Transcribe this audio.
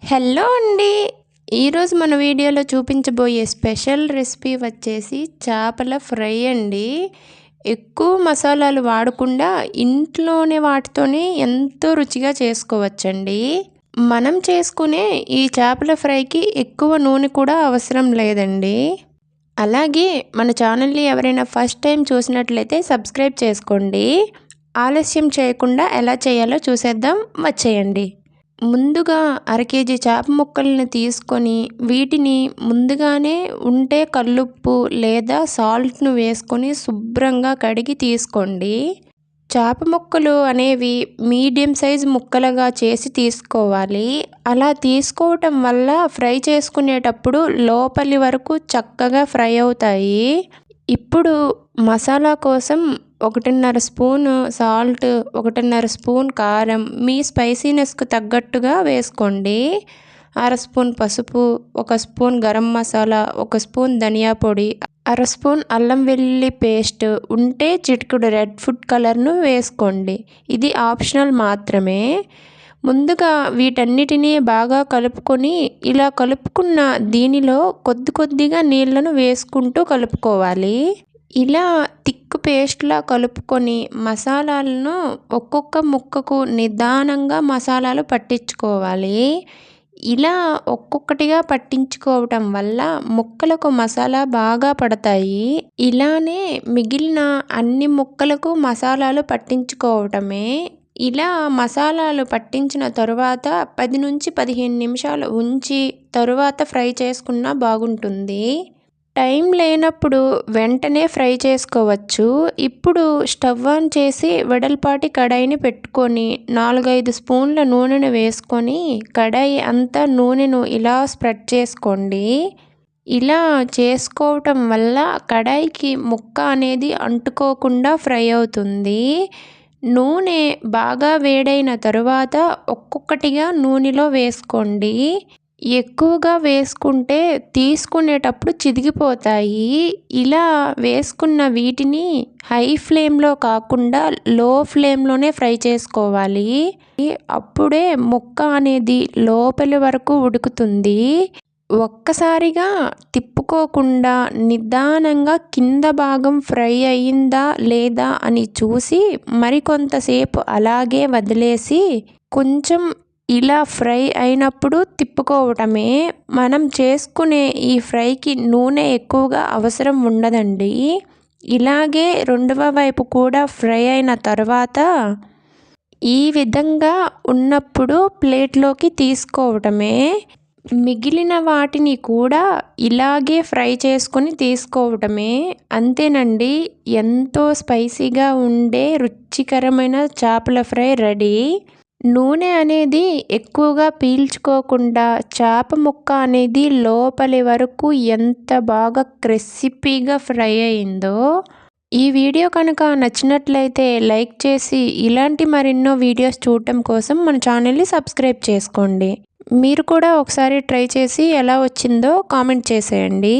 Hello అండి. ఈరోజు మన వీడియోలో చూపించబోయే స్పెషల్ రెసిపీ వచ్చేసి చేపల ఫ్రై అండి. ఎక్కువ మసాలాలు వాడకుండా ఇంట్లోనే వాటితోనే ఎంతో రుచిగా చేసుకోవచ్చండి. మనం చేసుకునే ఈ చేపల ఫ్రైకి ఎక్కువ నూనె కూడా అవసరం లేదండి. అలాగే మన ఛానల్ని ఎవరైనా ఫస్ట్ టైం చూసినట్లయితే సబ్స్క్రైబ్ చేసుకోండి. ఆలస్యం చేయకుండా ఎలా చేయాలో చూసేద్దాం, వచ్చేయండి. ముందుగా అరకేజీ చేప ముక్కల్ని తీసుకొని వీటిని ముందుగానే ఉంటే కల్లుప్పు లేదా సాల్ట్ను వేసుకొని శుభ్రంగా కడిగి తీసుకోండి. చేప ముక్కలు అనేవి మీడియం సైజ్ ముక్కలుగా చేసి తీసుకోవాలి. అలా తీసుకోవటం వల్ల ఫ్రై చేసుకునేటప్పుడు లోపలి వరకు చక్కగా ఫ్రై అవుతాయి. ఇప్పుడు మసాలా కోసం 1.5 స్పూను సాల్ట్, 1.5 స్పూన్ కారం మీ స్పైసీనెస్కు తగ్గట్టుగా వేసుకోండి. 1/2 స్పూన్ పసుపు, 1 స్పూన్ గరం మసాలా, 1 స్పూన్ ధనియా పొడి, 1/2 స్పూన్ అల్లం వెల్లుల్లి పేస్ట్, ఉంటే చిటికెడు రెడ్ ఫుడ్ కలర్ను వేసుకోండి. ఇది ఆప్షనల్ మాత్రమే. ముందుగా వీటన్నిటినీ బాగా కలుపుకొని ఇలా కలుపుకున్న దీనిలో కొద్దిగా నీళ్లను వేసుకుంటూ కలుపుకోవాలి. ఇలా థిక్ పేస్ట్లా కలుపుకొని మసాలాలను ఒక్కొక్క ముక్కకు నిదానంగా మసాలాలు పట్టించుకోవాలి. ఇలా ఒక్కొక్కటిగా పట్టించుకోవటం వల్ల ముక్కలకు మసాలా బాగా పడతాయి. ఇలానే మిగిలిన అన్ని ముక్కలకు మసాలాలు పట్టించుకోవటమే. ఇలా మసాలాలు పట్టించిన తరువాత 10 నుంచి 15 నిమిషాలు ఉంచి తరువాత ఫ్రై చేసుకున్నా బాగుంటుంది. టైం లేనప్పుడు వెంటనే ఫ్రై చేసుకోవచ్చు. ఇప్పుడు స్టవ్ ఆన్ చేసి వెడల్పాటి కడాయిని పెట్టుకొని 4-5 స్పూన్ల నూనెను వేసుకొని కడాయి అంతా నూనెను ఇలా స్ప్రెడ్ చేసుకోండి. ఇలా చేసుకోవటం వల్ల కడాయికి ముక్క అనేది అంటుకోకుండా ఫ్రై అవుతుంది. నూనె బాగా వేడైన తరువాత ఒక్కొక్కటిగా నూనెలో వేసుకోండి. ఎక్కువగా వేసుకుంటే తీసుకునేటప్పుడు చిదిగిపోతాయి. ఇలా వేసుకున్న వీటిని హై ఫ్లేమ్లో కాకుండా లో ఫ్లేమ్లోనే ఫ్రై చేసుకోవాలి. అప్పుడే ముక్క అనేది లోపలి వరకు ఉడుకుతుంది. ఒక్కసారిగా తిప్పుకోకుండా నిదానంగా కింద భాగం ఫ్రై అయ్యిందా లేదా అని చూసి మరికొంతసేపు అలాగే వదిలేసి కొంచెం ఇలా ఫ్రై అయినప్పుడు తిప్పుకోవటమే. మనం చేసుకునే ఈ ఫ్రైకి నూనె ఎక్కువగా అవసరం ఉండదండి. ఇలాగే రెండవ వైపు కూడా ఫ్రై అయిన తర్వాత ఈ విధంగా ఉన్నప్పుడు ప్లేట్లోకి తీసుకోవటమే. మిగిలిన వాటిని కూడా ఇలాగే ఫ్రై చేసుకొని తీసుకోవటమే. అంతేనండి, ఎంతో స్పైసీగా ఉండే రుచికరమైన చేపల ఫ్రై రెడీ. నూనె అనేది ఎక్కువగా పీల్చుకోకుండా చేప ముక్క అనేది లోపలి వరకు ఎంత బాగా క్రిస్పీగా ఫ్రై అయిందో. ఈ వీడియో కనుక నచ్చినట్లయితే లైక్ చేసి ఇలాంటి మరెన్నో వీడియోస్ చూడటం కోసం మన ఛానల్ని సబ్స్క్రైబ్ చేసుకోండి. మీరు కూడా ఒకసారి ట్రై చేసి ఎలా వచ్చిందో కామెంట్ చేసేయండి.